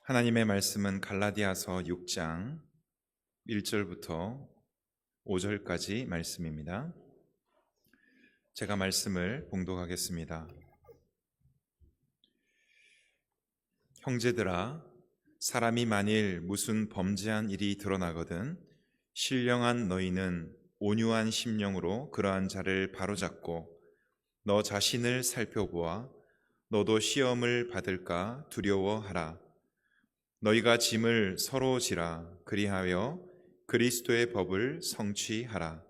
하나님의 말씀은 갈라디아서 6장 1절부터 5절까지 말씀입니다. 제가 말씀을 봉독하겠습니다. 형제들아, 사람이 만일 무슨 범죄한 일이 드러나거든 신령한 너희는 온유한 심령으로 그러한 자를 바로잡고 너 자신을 살펴보아 너도 시험을 받을까 두려워하라. 너희가 짐을 서로 지라. 그리하여 그리스도의 법을 성취하라.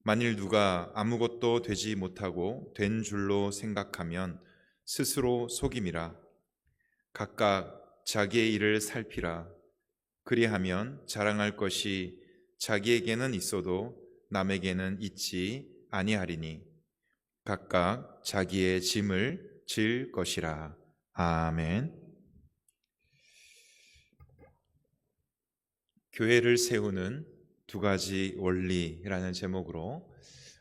만일 누가 아무것도 되지 못하고 된 줄로 생각하면 스스로 속임이라. 각각 자기의 일을 살피라. 그리하면 자랑할 것이 자기에게는 있어도 남에게는 있지 아니하리니 각각 자기의 짐을 질 것이라. 아멘. 교회를 세우는 두 가지 원리라는 제목으로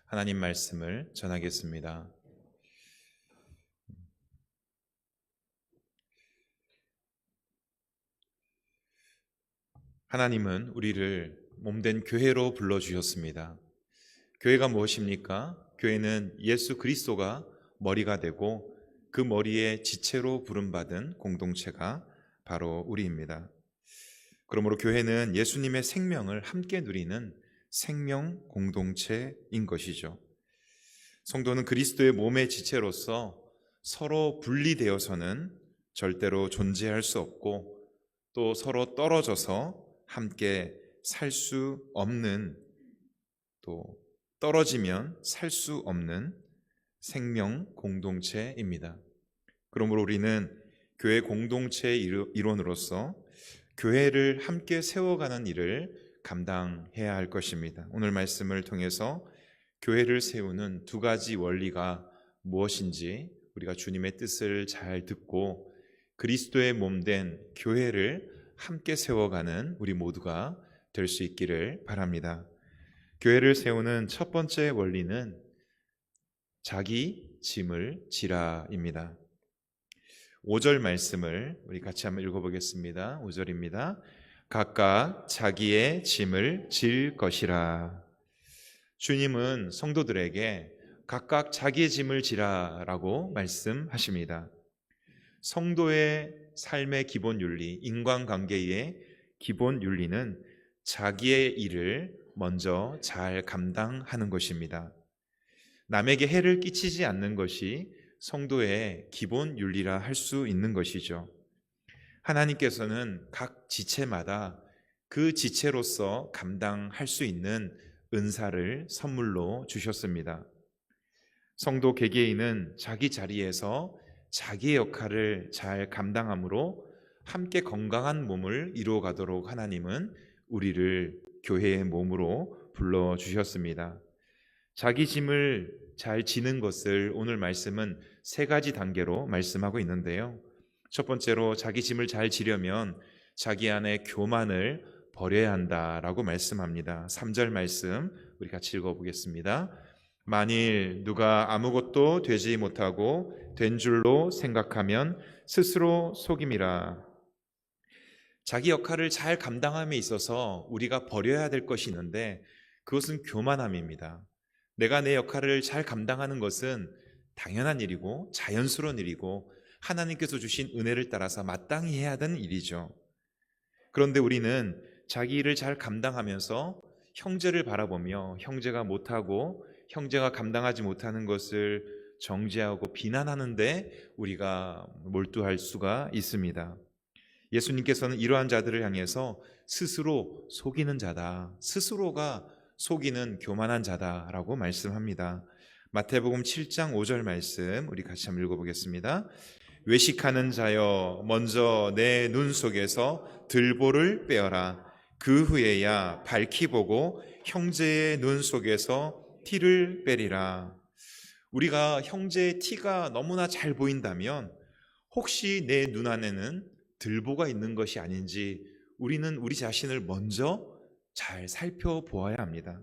하나님 말씀을 전하겠습니다. 하나님은 우리를 몸된 교회로 불러주셨습니다. 교회가 무엇입니까? 교회는 예수 그리스도가 머리가 되고 그 머리의 지체로 부름받은 공동체가 바로 우리입니다. 그러므로 교회는 예수님의 생명을 함께 누리는 생명 공동체인 것이죠. 성도는 그리스도의 몸의 지체로서 서로 분리되어서는 절대로 존재할 수 없고 또 서로 떨어져서 함께 살 수 없는, 또 떨어지면 살 수 없는 생명 공동체입니다. 그러므로 우리는 교회 공동체의 일원으로서 교회를 함께 세워가는 일을 감당해야 할 것입니다. 오늘 말씀을 통해서 교회를 세우는 두 가지 원리가 무엇인지 우리가 주님의 뜻을 잘 듣고 그리스도의 몸된 교회를 함께 세워가는 우리 모두가 될 수 있기를 바랍니다. 교회를 세우는 첫 번째 원리는 자기 짐을 지라입니다. 5절 말씀을 우리 같이 한번 읽어보겠습니다. 5절입니다. 각각 자기의 짐을 질 것이라. 주님은 성도들에게 각각 자기의 짐을 지라라고 말씀하십니다. 성도의 삶의 기본 윤리, 인간관계의 기본 윤리는 자기의 일을 먼저 잘 감당하는 것입니다. 남에게 해를 끼치지 않는 것이 성도의 기본 윤리라 할 수 있는 것이죠. 하나님께서는 각 지체마다 그 지체로서 감당할 수 있는 은사를 선물로 주셨습니다. 성도 개개인은 자기 자리에서 자기의 역할을 잘 감당함으로 함께 건강한 몸을 이루어가도록 하나님은 우리를 교회의 몸으로 불러주셨습니다. 자기 짐을 잘 지는 것을 오늘 말씀은 세 가지 단계로 말씀하고 있는데요. 첫 번째로 자기 짐을 잘 지려면 자기 안에 교만을 버려야 한다라고 말씀합니다. 3절 말씀 우리 같이 읽어보겠습니다. 만일 누가 아무것도 되지 못하고 된 줄로 생각하면 스스로 속임이라. 자기 역할을 잘 감당함에 있어서 우리가 버려야 될 것이 있는데 그것은 교만함입니다. 내가 내 역할을 잘 감당하는 것은 당연한 일이고 자연스러운 일이고 하나님께서 주신 은혜를 따라서 마땅히 해야 하는 일이죠. 그런데 우리는 자기 일을 잘 감당하면서 형제를 바라보며 형제가 못하고 형제가 감당하지 못하는 것을 정죄하고 비난하는데 우리가 몰두할 수가 있습니다. 예수님께서는 이러한 자들을 향해서 스스로 속이는 자다, 스스로가 속이는 교만한 자다라고 말씀합니다. 마태복음 7장 5절 말씀 우리 같이 한번 읽어보겠습니다. 외식하는 자여 먼저 내 눈 속에서 들보를 빼어라. 그 후에야 밝히 보고 형제의 눈 속에서 티를 빼리라. 우리가 형제의 티가 너무나 잘 보인다면 혹시 내 눈 안에는 들보가 있는 것이 아닌지 우리는 우리 자신을 먼저 잘 살펴보아야 합니다.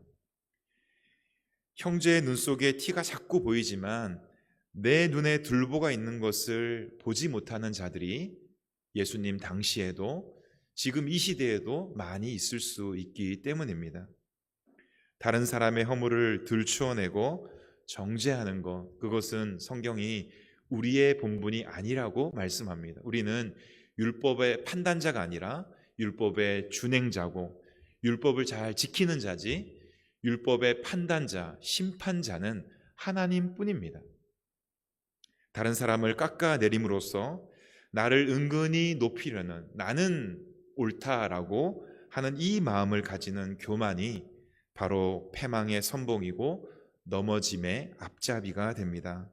형제의 눈 속에 티가 자꾸 보이지만 내 눈에 들보가 있는 것을 보지 못하는 자들이 예수님 당시에도 지금 이 시대에도 많이 있을 수 있기 때문입니다. 다른 사람의 허물을 들추어내고 정죄하는 것, 그것은 성경이 우리의 본분이 아니라고 말씀합니다. 우리는 율법의 판단자가 아니라 율법의 준행자고 율법을 잘 지키는 자지, 율법의 판단자, 심판자는 하나님뿐입니다. 다른 사람을 깎아내림으로써 나를 은근히 높이려는, 나는 옳다라고 하는 이 마음을 가지는 교만이 바로 패망의 선봉이고 넘어짐의 앞잡이가 됩니다.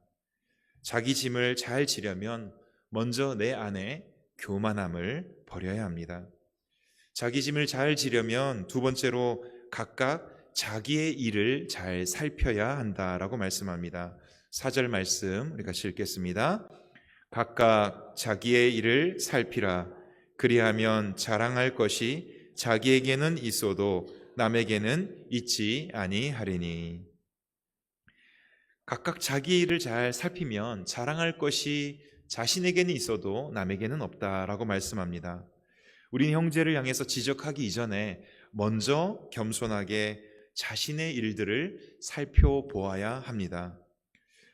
자기 짐을 잘 지려면 먼저 내 안에 교만함을 버려야 합니다. 자기 짐을 잘 지려면 두 번째로 각각 자기의 일을 잘 살펴야 한다라고 말씀합니다. 4절 말씀 우리가 읽겠습니다. 각각 자기의 일을 살피라. 그리하면 자랑할 것이 자기에게는 있어도 남에게는 있지 아니하리니. 각각 자기 일을 잘 살피면 자랑할 것이 자신에게는 있어도 남에게는 없다라고 말씀합니다. 우리는 형제를 향해서 지적하기 이전에 먼저 겸손하게 자신의 일들을 살펴보아야 합니다.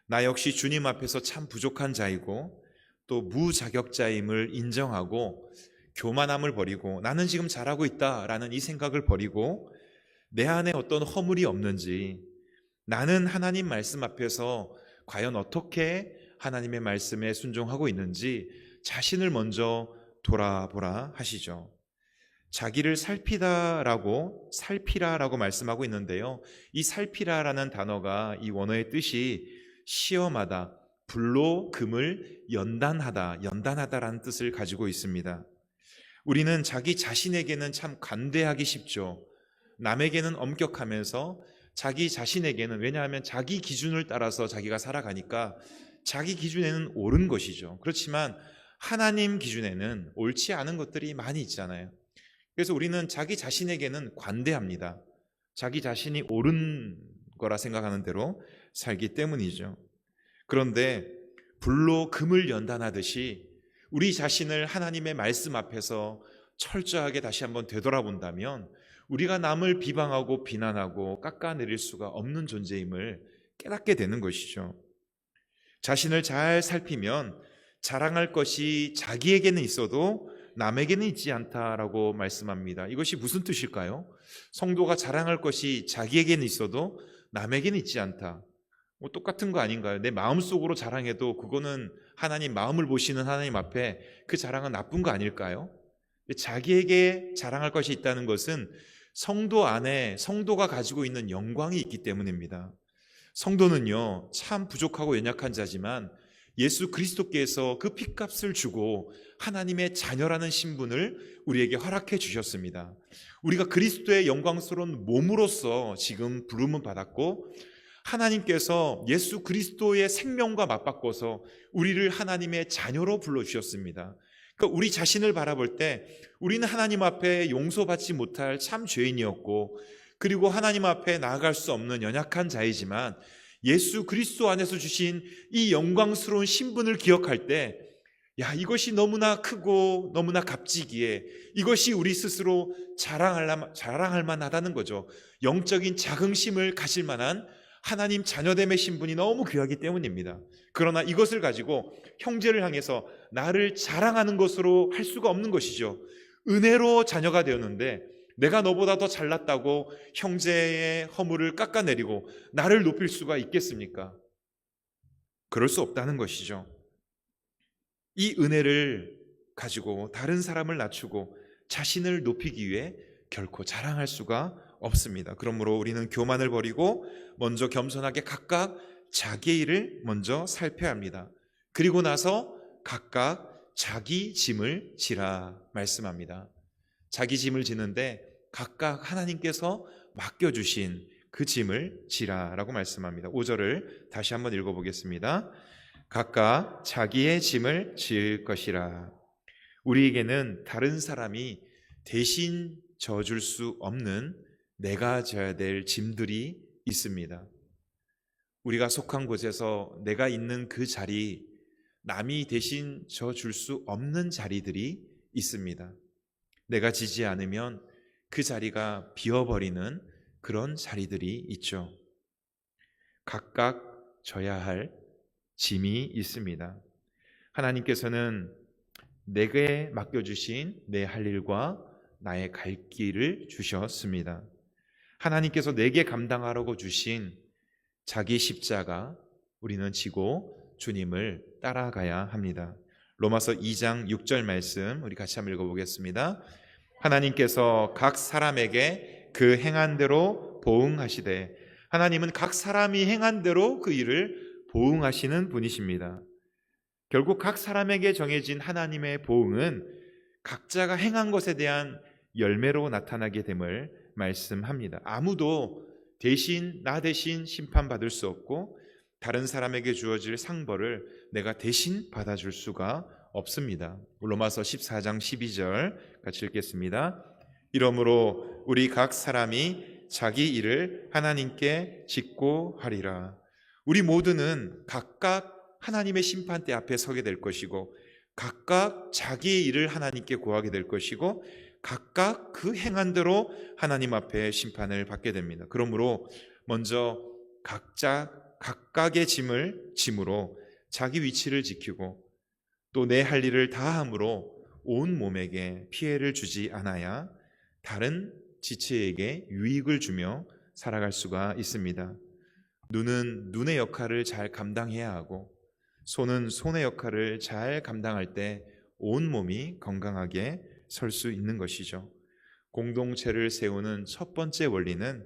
나 역시 주님 앞에서 참 부족한 자이고 또 무자격자임을 인정하고 교만함을 버리고 나는 지금 잘하고 있다라는 이 생각을 버리고 내 안에 어떤 허물이 없는지, 나는 하나님 말씀 앞에서 과연 어떻게 하나님의 말씀에 순종하고 있는지 자신을 먼저 돌아보라 하시죠. 자기를 살피라라고 말씀하고 있는데요, 이 살피라라는 단어가 이 원어의 뜻이 시험하다, 불로 금을 연단하다라는 뜻을 가지고 있습니다. 우리는 자기 자신에게는 참 관대하기 쉽죠. 남에게는 엄격하면서 자기 자신에게는, 왜냐하면 자기 기준을 따라서 자기가 살아가니까 자기 기준에는 옳은 것이죠. 그렇지만 하나님 기준에는 옳지 않은 것들이 많이 있잖아요. 그래서 우리는 자기 자신에게는 관대합니다. 자기 자신이 옳은 거라 생각하는 대로 살기 때문이죠. 그런데 불로 금을 연단하듯이 우리 자신을 하나님의 말씀 앞에서 철저하게 다시 한번 되돌아본다면 우리가 남을 비방하고 비난하고 깎아내릴 수가 없는 존재임을 깨닫게 되는 것이죠. 자신을 잘 살피면 자랑할 것이 자기에게는 있어도 남에게는 있지 않다라고 말씀합니다. 이것이 무슨 뜻일까요? 성도가 자랑할 것이 자기에게는 있어도 남에게는 있지 않다. 똑같은 거 아닌가요? 내 마음속으로 자랑해도 그거는 하나님, 마음을 보시는 하나님 앞에 그 자랑은 나쁜 거 아닐까요? 자기에게 자랑할 것이 있다는 것은 성도 안에 성도가 가지고 있는 영광이 있기 때문입니다. 성도는요, 참 부족하고 연약한 자지만 예수 그리스도께서 그 핏값을 주고 하나님의 자녀라는 신분을 우리에게 허락해 주셨습니다. 우리가 그리스도의 영광스러운 몸으로서 지금 부름을 받았고, 하나님께서 예수 그리스도의 생명과 맞바꿔서 우리를 하나님의 자녀로 불러주셨습니다. 그러니까 우리 자신을 바라볼 때 우리는 하나님 앞에 용서받지 못할 참 죄인이었고, 그리고 하나님 앞에 나아갈 수 없는 연약한 자이지만 예수 그리스도 안에서 주신 이 영광스러운 신분을 기억할 때, 이것이 너무나 크고 너무나 값지기에 이것이 우리 스스로 자랑할 만하다는 거죠. 영적인 자긍심을 가질 만한 하나님 자녀됨의 신분이 너무 귀하기 때문입니다. 그러나 이것을 가지고 형제를 향해서 나를 자랑하는 것으로 할 수가 없는 것이죠. 은혜로 자녀가 되었는데 내가 너보다 더 잘났다고 형제의 허물을 깎아내리고 나를 높일 수가 있겠습니까? 그럴 수 없다는 것이죠. 이 은혜를 가지고 다른 사람을 낮추고 자신을 높이기 위해 결코 자랑할 수가 없습니다. 그러므로 우리는 교만을 버리고 먼저 겸손하게 각각 자기 일을 먼저 살펴야 합니다. 그리고 나서 각각 자기 짐을 지라 말씀합니다. 자기 짐을 지는데 각각 하나님께서 맡겨주신 그 짐을 지라라고 말씀합니다. 5절을 다시 한번 읽어보겠습니다. 각각 자기의 짐을 지을 것이라. 우리에게는 다른 사람이 대신 져줄 수 없는 내가 져야 될 짐들이 있습니다. 우리가 속한 곳에서 내가 있는 그 자리, 남이 대신 져줄 수 없는 자리들이 있습니다. 내가 지지 않으면 그 자리가 비어버리는 그런 자리들이 있죠. 각각 져야 할 짐이 있습니다. 하나님께서는 내게 맡겨주신 내 할 일과 나의 갈 길을 주셨습니다. 하나님께서 내게 감당하라고 주신 자기 십자가 우리는 지고 주님을 따라가야 합니다. 로마서 2장 6절 말씀 우리 같이 한번 읽어보겠습니다. 하나님께서 각 사람에게 그 행한 대로 보응하시되, 하나님은 각 사람이 행한 대로 그 일을 보응하시는 분이십니다. 결국 각 사람에게 정해진 하나님의 보응은 각자가 행한 것에 대한 열매로 나타나게 됨을 말씀합니다. 아무도 나 대신 심판받을 수 없고 다른 사람에게 주어질 상벌을 내가 대신 받아줄 수가 없습니다. 로마서 14장 12절 같이 읽겠습니다. 이러므로 우리 각 사람이 자기 일을 하나님께 짓고 하리라. 우리 모두는 각각 하나님의 심판대 앞에 서게 될 것이고 각각 자기의 일을 하나님께 고하게 될 것이고 각각 그 행한 대로 하나님 앞에 심판을 받게 됩니다. 그러므로 먼저 각각의 짐으로 자기 위치를 지키고 또 내 할 일을 다함으로 온 몸에게 피해를 주지 않아야 다른 지체에게 유익을 주며 살아갈 수가 있습니다. 눈은 눈의 역할을 잘 감당해야 하고 손은 손의 역할을 잘 감당할 때 온 몸이 건강하게 설 수 있는 것이죠. 공동체를 세우는 첫 번째 원리는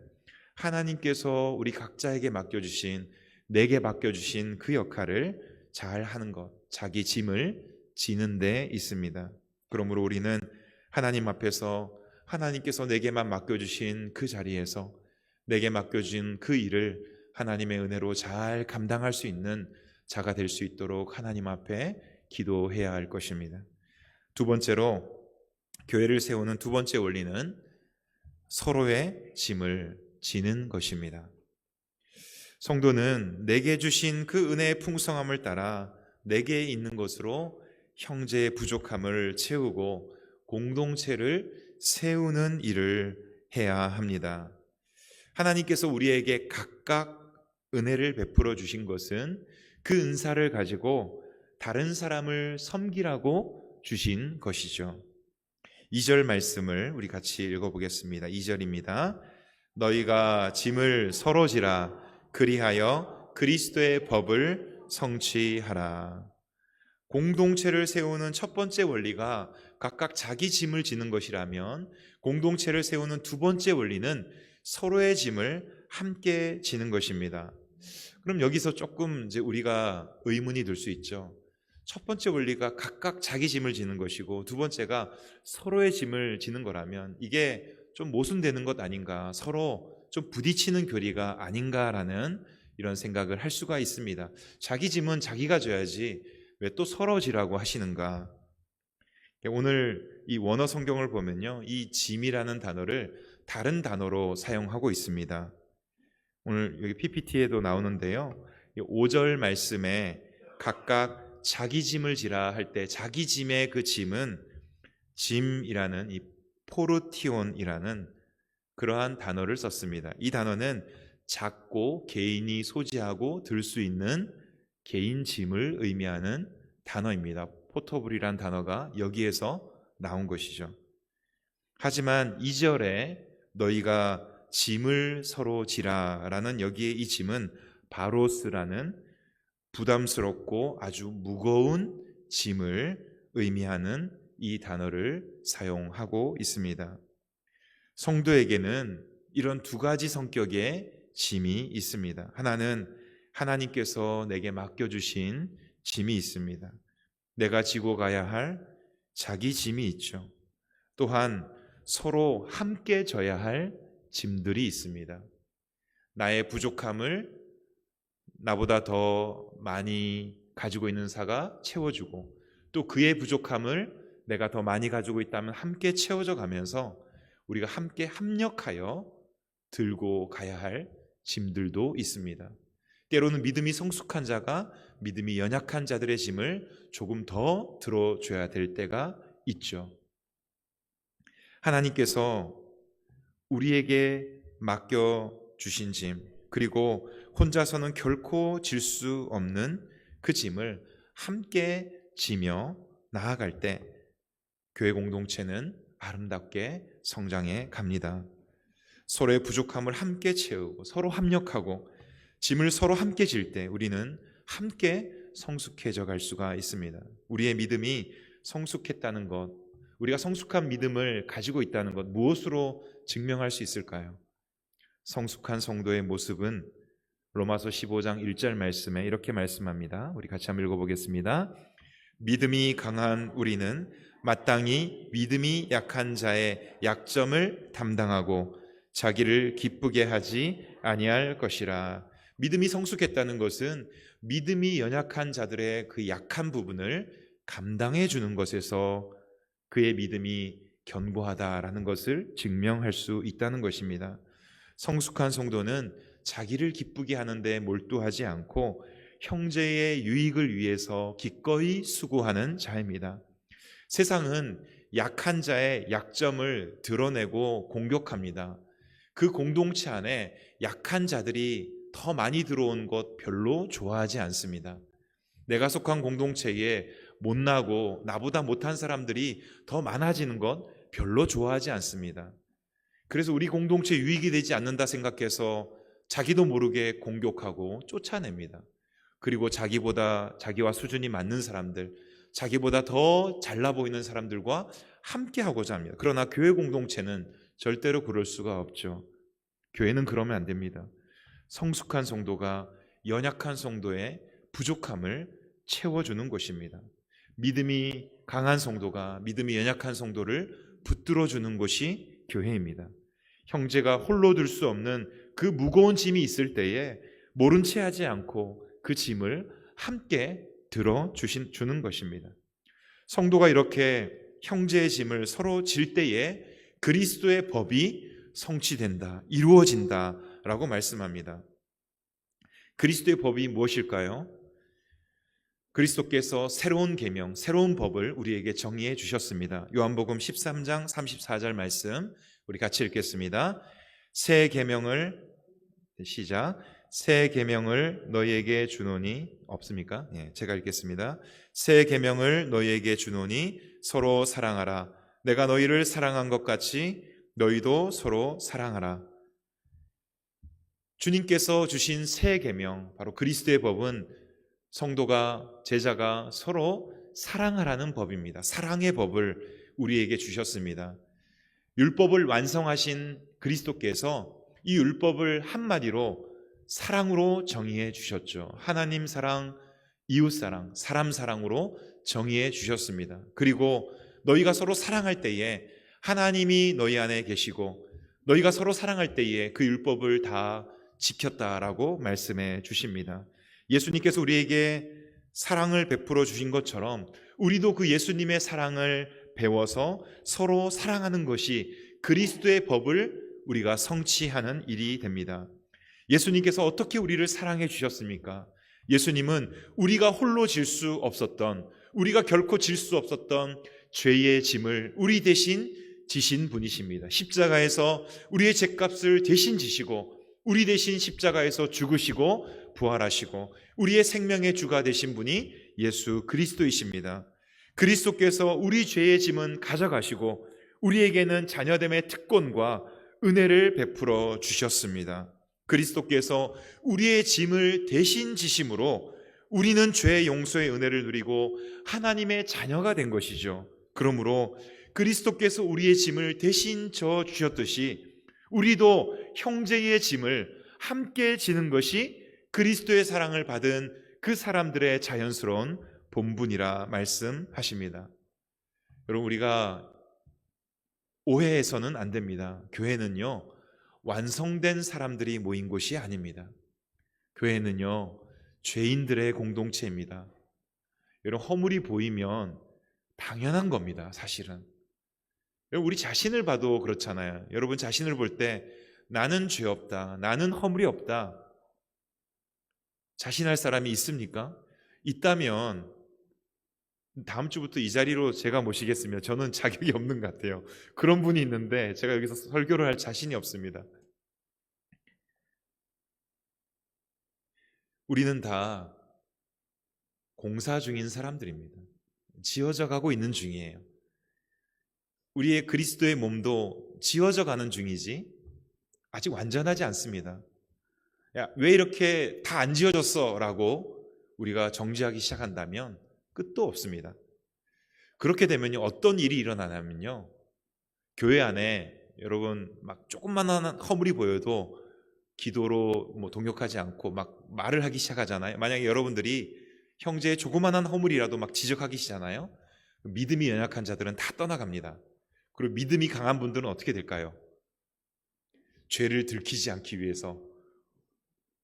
하나님께서 우리 각자에게 내게 맡겨주신 그 역할을 잘 하는 것, 자기 짐을 지는 데 있습니다. 그러므로 우리는 하나님 앞에서 하나님께서 내게만 맡겨주신 그 자리에서 내게 맡겨진 그 일을 하나님의 은혜로 잘 감당할 수 있는 자가 될 수 있도록 하나님 앞에 기도해야 할 것입니다. 두 번째로 교회를 세우는 두 번째 원리는 서로의 짐을 지는 것입니다. 성도는 내게 주신 그 은혜의 풍성함을 따라 내게 있는 것으로 형제의 부족함을 채우고 공동체를 세우는 일을 해야 합니다. 하나님께서 우리에게 각각 은혜를 베풀어 주신 것은 그 은사를 가지고 다른 사람을 섬기라고 주신 것이죠. 2절 말씀을 우리 같이 읽어보겠습니다. 2절입니다. 너희가 짐을 서로 지라 그리하여 그리스도의 법을 성취하라. 공동체를 세우는 첫 번째 원리가 각각 자기 짐을 지는 것이라면 공동체를 세우는 두 번째 원리는 서로의 짐을 함께 지는 것입니다. 그럼 여기서 조금 이제 우리가 의문이 들 수 있죠. 첫 번째 원리가 각각 자기 짐을 지는 것이고 두 번째가 서로의 짐을 지는 거라면 이게 좀 모순되는 것 아닌가, 서로 좀 부딪히는 교리가 아닌가라는 이런 생각을 할 수가 있습니다. 자기 짐은 자기가 져야지 왜 또 서로 지라고 하시는가. 오늘 이 원어 성경을 보면요, 이 짐이라는 단어를 다른 단어로 사용하고 있습니다. 오늘 여기 PPT에도 나오는데요, 5절 말씀에 각각 자기 짐을 지라 할 때 자기 짐의 그 짐은 짐이라는 이 포르티온이라는 그러한 단어를 썼습니다. 이 단어는 작고 개인이 소지하고 들 수 있는 개인 짐을 의미하는 단어입니다. 포터블이란 단어가 여기에서 나온 것이죠. 하지만 2절에 너희가 짐을 서로 지라라는 여기에 이 짐은 바로스라는 부담스럽고 아주 무거운 짐을 의미하는 이 단어를 사용하고 있습니다. 성도에게는 이런 두 가지 성격의 짐이 있습니다. 하나는 하나님께서 내게 맡겨주신 짐이 있습니다. 내가 지고 가야 할 자기 짐이 있죠. 또한 서로 함께 져야 할 짐들이 있습니다. 나의 부족함을 나보다 더 많이 가지고 있는 사가 채워주고 또 그의 부족함을 내가 더 많이 가지고 있다면 함께 채워져 가면서 우리가 함께 합력하여 들고 가야 할 짐들도 있습니다. 때로는 믿음이 성숙한 자가 믿음이 연약한 자들의 짐을 조금 더 들어줘야 될 때가 있죠. 하나님께서 우리에게 맡겨주신 짐, 그리고 혼자서는 결코 질 수 없는 그 짐을 함께 지며 나아갈 때 교회 공동체는 아름답게 성장해 갑니다. 서로의 부족함을 함께 채우고 서로 합력하고 짐을 서로 함께 질 때 우리는 함께 성숙해져 갈 수가 있습니다. 우리의 믿음이 성숙했다는 것, 우리가 성숙한 믿음을 가지고 있다는 것, 무엇으로 증명할 수 있을까요? 성숙한 성도의 모습은 로마서 15장 1절 말씀에 이렇게 말씀합니다. 우리 같이 한번 읽어보겠습니다. 믿음이 강한 우리는 마땅히 믿음이 약한 자의 약점을 담당하고 자기를 기쁘게 하지 아니할 것이라. 믿음이 성숙했다는 것은 믿음이 연약한 자들의 그 약한 부분을 감당해 주는 것에서 그의 믿음이 견고하다라는 것을 증명할 수 있다는 것입니다. 성숙한 성도는 자기를 기쁘게 하는 데 몰두하지 않고 형제의 유익을 위해서 기꺼이 수고하는 자입니다. 세상은 약한 자의 약점을 드러내고 공격합니다. 그 공동체 안에 약한 자들이 더 많이 들어온 것 별로 좋아하지 않습니다. 내가 속한 공동체에 못나고 나보다 못한 사람들이 더 많아지는 것 별로 좋아하지 않습니다. 그래서 우리 공동체 유익이 되지 않는다 생각해서 자기도 모르게 공격하고 쫓아냅니다. 그리고 자기와 수준이 맞는 사람들, 자기보다 더 잘나 보이는 사람들과 함께 하고자 합니다. 그러나 교회 공동체는 절대로 그럴 수가 없죠. 교회는 그러면 안 됩니다. 성숙한 성도가 연약한 성도의 부족함을 채워주는 것입니다. 믿음이 강한 성도가 믿음이 연약한 성도를 붙들어주는 것이 교회입니다. 형제가 홀로 들 수 없는 그 무거운 짐이 있을 때에 모른 채 하지 않고 그 짐을 함께 들어주는 것입니다. 성도가 이렇게 형제의 짐을 서로 질 때에 그리스도의 법이 성취된다, 이루어진다라고 말씀합니다. 그리스도의 법이 무엇일까요? 그리스도께서 새로운 계명, 새로운 법을 우리에게 정의해 주셨습니다. 요한복음 13장 34절 말씀 우리 같이 읽겠습니다. 새 계명을 시작. 새 계명을 너희에게 주노니 없습니까? 제가 읽겠습니다. 새 계명을 너희에게 주노니 서로 사랑하라. 내가 너희를 사랑한 것 같이 너희도 서로 사랑하라. 주님께서 주신 새 계명, 바로 그리스도의 법은 성도가, 제자가 서로 사랑하라는 법입니다. 사랑의 법을 우리에게 주셨습니다. 율법을 완성하신 그리스도께서 이 율법을 한마디로 사랑으로 정의해 주셨죠. 하나님 사랑, 이웃 사랑, 사람 사랑으로 정의해 주셨습니다. 그리고 너희가 서로 사랑할 때에 하나님이 너희 안에 계시고 너희가 서로 사랑할 때에 그 율법을 다 지켰다라고 말씀해 주십니다. 예수님께서 우리에게 사랑을 베풀어 주신 것처럼 우리도 그 예수님의 사랑을 배워서 서로 사랑하는 것이 그리스도의 법을 우리가 성취하는 일이 됩니다. 예수님께서 어떻게 우리를 사랑해 주셨습니까? 예수님은 우리가 홀로 질 수 없었던, 우리가 결코 질 수 없었던 죄의 짐을 우리 대신 지신 분이십니다. 십자가에서 우리의 죄값을 대신 지시고 우리 대신 십자가에서 죽으시고 부활하시고 우리의 생명의 주가 되신 분이 예수 그리스도이십니다. 그리스도께서 우리 죄의 짐은 가져가시고 우리에게는 자녀됨의 특권과 은혜를 베풀어 주셨습니다. 그리스도께서 우리의 짐을 대신 지심으로 우리는 죄의 용서의 은혜를 누리고 하나님의 자녀가 된 것이죠. 그러므로 그리스도께서 우리의 짐을 대신 져 주셨듯이 우리도 형제의 짐을 함께 지는 것이 그리스도의 사랑을 받은 그 사람들의 자연스러운 본분이라 말씀하십니다. 여러분, 우리가 오해해서는 안 됩니다. 교회는요, 완성된 사람들이 모인 곳이 아닙니다. 교회는요, 죄인들의 공동체입니다. 여러분, 허물이 보이면 당연한 겁니다, 사실은. 여러분, 우리 자신을 봐도 그렇잖아요. 여러분 자신을 볼 때 나는 죄 없다, 나는 허물이 없다, 자신할 사람이 있습니까? 있다면 다음 주부터 이 자리로 제가 모시겠으면 저는 자격이 없는 것 같아요. 그런 분이 있는데 제가 여기서 설교를 할 자신이 없습니다. 우리는 다 공사 중인 사람들입니다. 지어져 가고 있는 중이에요. 우리의 그리스도의 몸도 지어져 가는 중이지 아직 완전하지 않습니다. 야, 왜 이렇게 다 안 지어졌어? 라고 우리가 정죄하기 시작한다면 끝도 없습니다. 그렇게 되면 어떤 일이 일어나냐면요, 교회 안에 여러분 막 조금만한 허물이 보여도 기도로 동역하지 않고 막 말을 하기 시작하잖아요. 만약에 여러분들이 형제의 조그만한 허물이라도 막 지적하기 시작하잖아요. 믿음이 연약한 자들은 다 떠나갑니다. 그리고 믿음이 강한 분들은 어떻게 될까요? 죄를 들키지 않기 위해서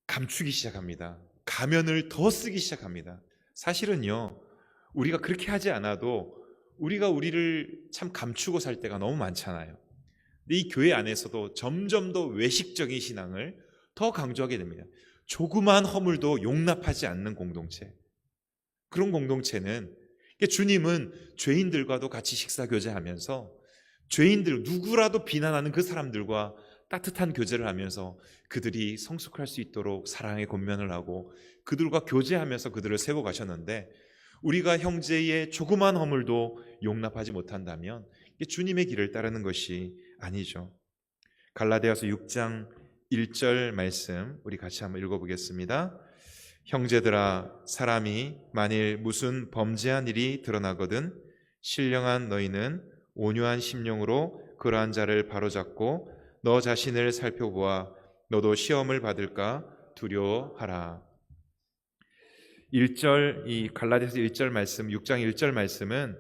감추기 시작합니다. 가면을 더 쓰기 시작합니다. 사실은요, 우리가 그렇게 하지 않아도 우리가 우리를 참 감추고 살 때가 너무 많잖아요. 근데 이 교회 안에서도 점점 더 외식적인 신앙을 더 강조하게 됩니다. 조그만 허물도 용납하지 않는 공동체. 그런 공동체는, 주님은 죄인들과도 같이 식사 교제하면서 죄인들 누구라도 비난하는 그 사람들과 따뜻한 교제를 하면서 그들이 성숙할 수 있도록 사랑의 권면을 하고 그들과 교제하면서 그들을 세워 가셨는데, 우리가 형제의 조그만 허물도 용납하지 못한다면 주님의 길을 따르는 것이 아니죠. 갈라디아서 6장 1절 말씀 우리 같이 한번 읽어보겠습니다. 형제들아, 사람이 만일 무슨 범죄한 일이 드러나거든 신령한 너희는 온유한 심령으로 그러한 자를 바로잡고 너 자신을 살펴보아 너도 시험을 받을까 두려워하라. 1절, 이 갈라디아서 1절 말씀, 6장 1절 말씀은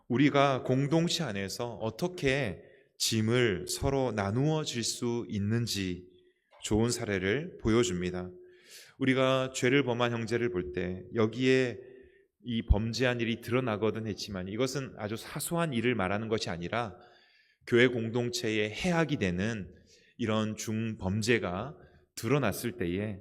우리가 공동체 안에서 어떻게 짐을 서로 나누어 질 수 있는지 좋은 사례를 보여줍니다. 우리가 죄를 범한 형제를 볼 때 여기에 이 범죄한 일이 드러나거든 했지만 이것은 아주 사소한 일을 말하는 것이 아니라 교회 공동체의 해악이 되는 이런 중범죄가 드러났을 때에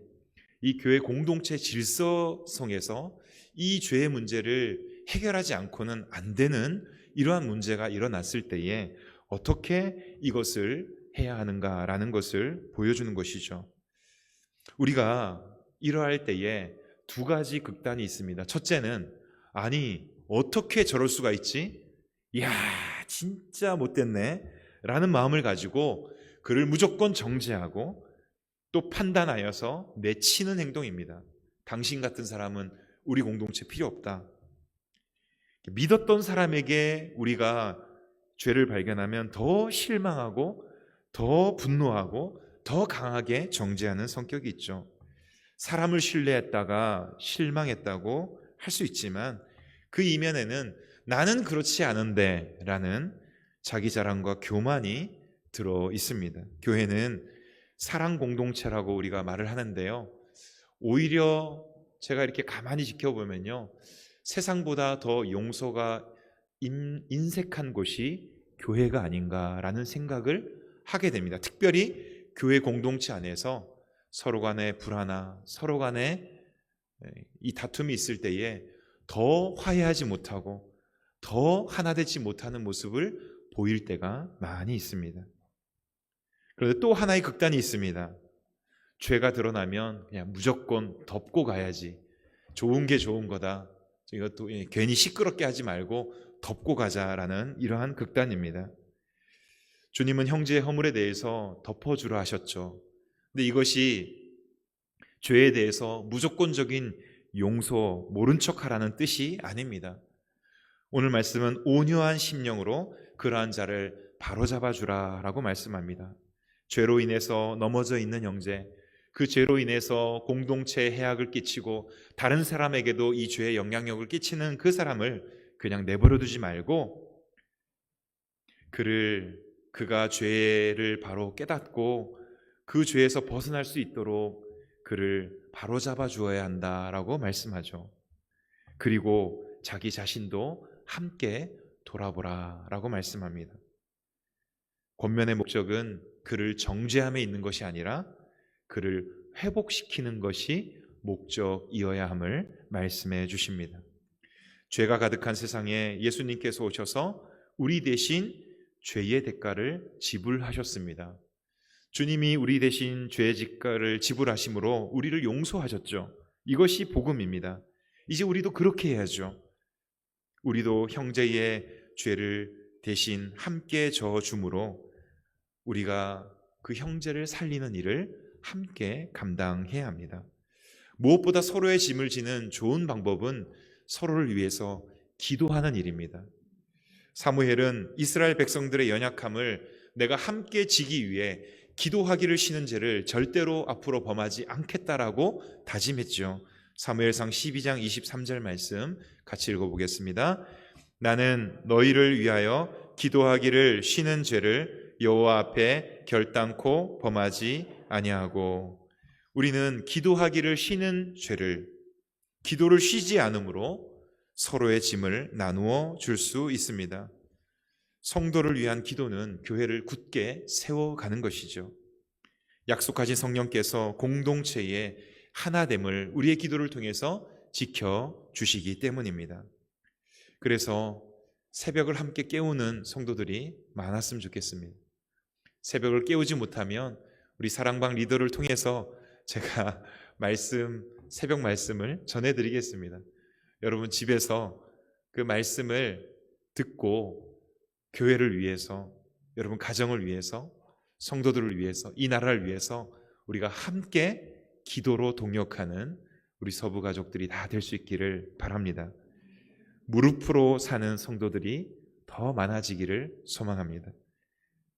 이 교회 공동체 질서성에서 이 죄의 문제를 해결하지 않고는 안 되는 이러한 문제가 일어났을 때에 어떻게 이것을 해야 하는가라는 것을 보여주는 것이죠. 우리가 이러할 때에 두 가지 극단이 있습니다. 첫째는, 아니 어떻게 저럴 수가 있지? 이야, 진짜 못됐네 라는 마음을 가지고 그를 무조건 정죄하고 또 판단하여서 내치는 행동입니다. 당신 같은 사람은 우리 공동체 필요 없다. 믿었던 사람에게 우리가 죄를 발견하면 더 실망하고 더 분노하고 더 강하게 정죄하는 성격이 있죠. 사람을 신뢰했다가 실망했다고 할 수 있지만 그 이면에는 나는 그렇지 않은데 라는 자기 자랑과 교만이 들어 있습니다. 교회는 사랑 공동체라고 우리가 말을 하는데요, 오히려 제가 이렇게 가만히 지켜보면요, 세상보다 더 용서가 인색한 곳이 교회가 아닌가라는 생각을 하게 됩니다. 특별히 교회 공동체 안에서 서로 간의 불화나 서로 간의 이 다툼이 있을 때에 더 화해하지 못하고 더 하나 되지 못하는 모습을 보일 때가 많이 있습니다. 그런데 또 하나의 극단이 있습니다. 죄가 드러나면 그냥 무조건 덮고 가야지. 좋은 게 좋은 거다. 이것도 괜히 시끄럽게 하지 말고 덮고 가자라는 이러한 극단입니다. 주님은 형제의 허물에 대해서 덮어주라 하셨죠. 근데 이것이 죄에 대해서 무조건적인 용서, 모른 척하라는 뜻이 아닙니다. 오늘 말씀은 온유한 심령으로 그러한 자를 바로잡아주라 라고 말씀합니다. 죄로 인해서 넘어져 있는 형제, 그 죄로 인해서 공동체에 해악을 끼치고 다른 사람에게도 이 죄의 영향력을 끼치는 그 사람을 그냥 내버려 두지 말고 그가 죄를 바로 깨닫고 그 죄에서 벗어날 수 있도록 그를 바로잡아 주어야 한다라고 말씀하죠. 그리고 자기 자신도 함께 돌아보라라고 말씀합니다. 권면의 목적은 그를 정죄함에 있는 것이 아니라 그를 회복시키는 것이 목적이어야 함을 말씀해 주십니다. 죄가 가득한 세상에 예수님께서 오셔서 우리 대신 죄의 대가를 지불하셨습니다. 주님이 우리 대신 죄의 대가를 지불하심으로 우리를 용서하셨죠. 이것이 복음입니다. 이제 우리도 그렇게 해야죠. 우리도 형제의 죄를 대신 함께 져줌으로 우리가 그 형제를 살리는 일을 함께 감당해야 합니다. 무엇보다 서로의 짐을 지는 좋은 방법은 서로를 위해서 기도하는 일입니다. 사무엘은 이스라엘 백성들의 연약함을 내가 함께 지기 위해 기도하기를 쉬는 죄를 절대로 앞으로 범하지 않겠다라고 다짐했죠. 사무엘상 12장 23절 말씀 같이 읽어보겠습니다. 나는 너희를 위하여 기도하기를 쉬는 죄를 여호와 앞에 결단코 범하지 아니하고, 우리는 기도하기를 쉬는 죄를, 기도를 쉬지 않으므로 서로의 짐을 나누어 줄 수 있습니다. 성도를 위한 기도는 교회를 굳게 세워가는 것이죠. 약속하신 성령께서 공동체의 하나됨을 우리의 기도를 통해서 지켜주시기 때문입니다. 그래서 새벽을 함께 깨우는 성도들이 많았으면 좋겠습니다. 새벽을 깨우지 못하면 우리 사랑방 리더를 통해서 제가 새벽 말씀을 전해드리겠습니다. 여러분 집에서 그 말씀을 듣고 교회를 위해서, 여러분 가정을 위해서, 성도들을 위해서, 이 나라를 위해서 우리가 함께 기도로 동역하는 우리 서부 가족들이 다 될 수 있기를 바랍니다. 무릎으로 사는 성도들이 더 많아지기를 소망합니다.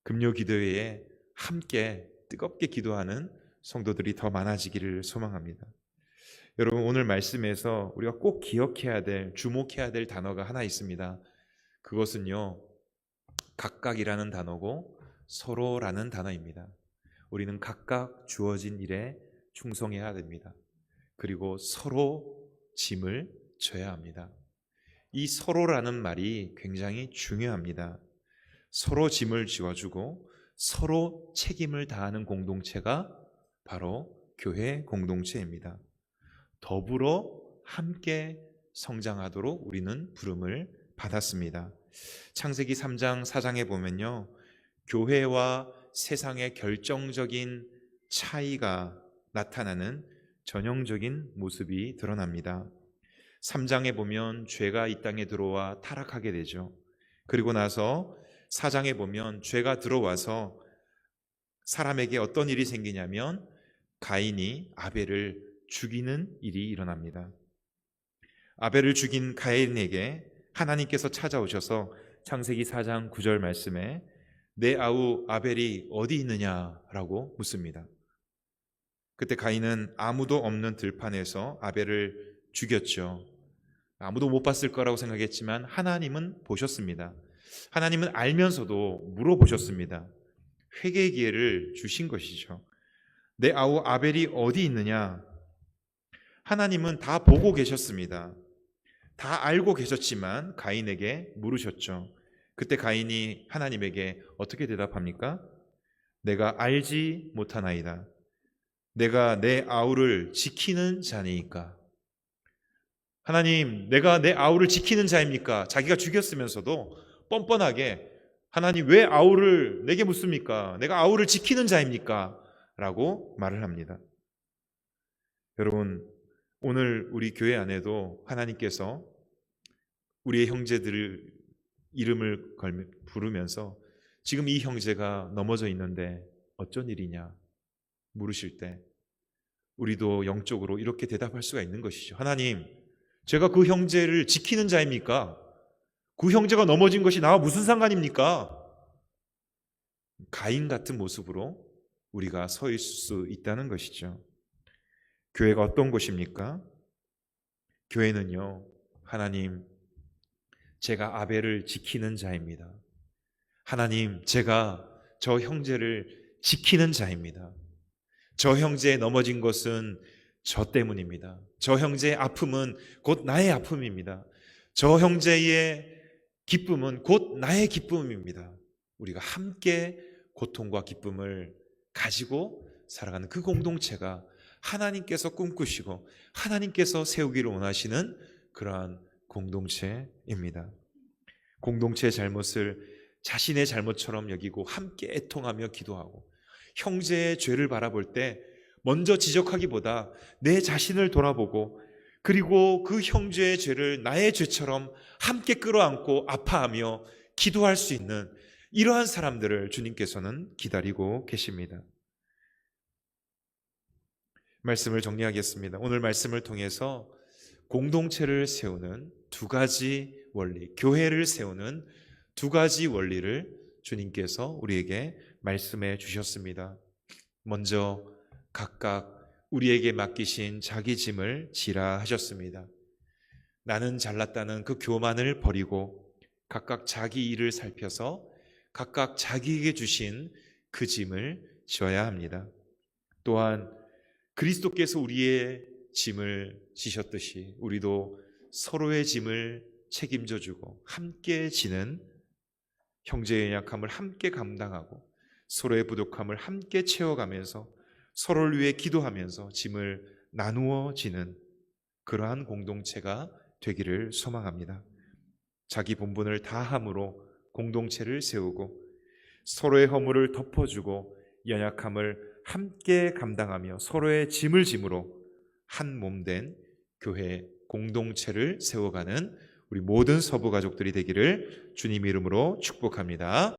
금요 기도회에 함께 뜨겁게 기도하는 성도들이 더 많아지기를 소망합니다. 여러분 오늘 말씀에서 우리가 꼭 기억해야 될, 주목해야 될 단어가 하나 있습니다. 그것은요, 각각이라는 단어고 서로라는 단어입니다. 우리는 각각 주어진 일에 충성해야 됩니다. 그리고 서로 짐을 져야 합니다. 이 서로라는 말이 굉장히 중요합니다. 서로 짐을 지어주고 서로 책임을 다하는 공동체가 바로 교회 공동체입니다. 더불어 함께 성장하도록 우리는 부름을 받았습니다. 창세기 3장 4장에 보면요, 교회와 세상의 결정적인 차이가 나타나는 전형적인 모습이 드러납니다. 3장에 보면 죄가 이 땅에 들어와 타락하게 되죠. 그리고 나서 4장에 보면 죄가 들어와서 사람에게 어떤 일이 생기냐면 가인이 아벨을 죽이는 일이 일어납니다. 아벨을 죽인 가인에게 하나님께서 찾아오셔서 창세기 4장 9절 말씀에 내 아우 아벨이 어디 있느냐라고 묻습니다. 그때 가인은 아무도 없는 들판에서 아벨을 죽였죠. 아무도 못 봤을 거라고 생각했지만 하나님은 보셨습니다. 하나님은 알면서도 물어보셨습니다. 회개의 기회를 주신 것이죠. 내 아우 아벨이 어디 있느냐? 하나님은 다 보고 계셨습니다. 다 알고 계셨지만 가인에게 물으셨죠. 그때 가인이 하나님에게 어떻게 대답합니까? 내가 알지 못하나이다. 내가 내 아우를 지키는 자니까. 하나님, 내가 내 아우를 지키는 자입니까? 자기가 죽였으면서도 뻔뻔하게 하나님 왜 아우를 내게 묻습니까? 내가 아우를 지키는 자입니까? 라고 말을 합니다. 여러분, 오늘 우리 교회 안에도 하나님께서 우리의 형제들을 이름을 부르면서 지금 이 형제가 넘어져 있는데 어쩐 일이냐 물으실 때 우리도 영적으로 이렇게 대답할 수가 있는 것이죠. 하나님, 제가 그 형제를 지키는 자입니까? 그 형제가 넘어진 것이 나와 무슨 상관입니까? 가인 같은 모습으로 우리가 서 있을 수 있다는 것이죠. 교회가 어떤 곳입니까? 교회는요, 하나님, 제가 아벨을 지키는 자입니다. 하나님, 제가 저 형제를 지키는 자입니다. 저 형제의 넘어진 것은 저 때문입니다. 저 형제의 아픔은 곧 나의 아픔입니다. 저 형제의 기쁨은 곧 나의 기쁨입니다. 우리가 함께 고통과 기쁨을 가지고 살아가는 그 공동체가 하나님께서 꿈꾸시고 하나님께서 세우기를 원하시는 그러한 공동체입니다. 공동체의 잘못을 자신의 잘못처럼 여기고 함께 애통하며 기도하고, 형제의 죄를 바라볼 때 먼저 지적하기보다 내 자신을 돌아보고, 그리고 그 형제의 죄를 나의 죄처럼 함께 끌어안고 아파하며 기도할 수 있는 이러한 사람들을 주님께서는 기다리고 계십니다. 말씀을 정리하겠습니다. 오늘 말씀을 통해서 공동체를 세우는 두 가지 원리, 교회를 세우는 두 가지 원리를 주님께서 우리에게 말씀해 주셨습니다. 먼저 각각 우리에게 맡기신 자기 짐을 지라 하셨습니다. 나는 잘났다는 그 교만을 버리고 각각 자기 일을 살펴서 각각 자기에게 주신 그 짐을 져야 합니다. 또한 그리스도께서 우리의 짐을 지셨듯이 우리도 서로의 짐을 책임져 주고 함께 지는, 형제의 약함을 함께 감당하고 서로의 부족함을 함께 채워가면서 서로를 위해 기도하면서 짐을 나누어 지는 그러한 공동체가 되기를 소망합니다. 자기 본분을 다함으로 공동체를 세우고 서로의 허물을 덮어주고 연약함을 함께 감당하며 서로의 짐을 짐으로 한 몸된 교회 공동체를 세워가는 우리 모든 서부 가족들이 되기를 주님 이름으로 축복합니다.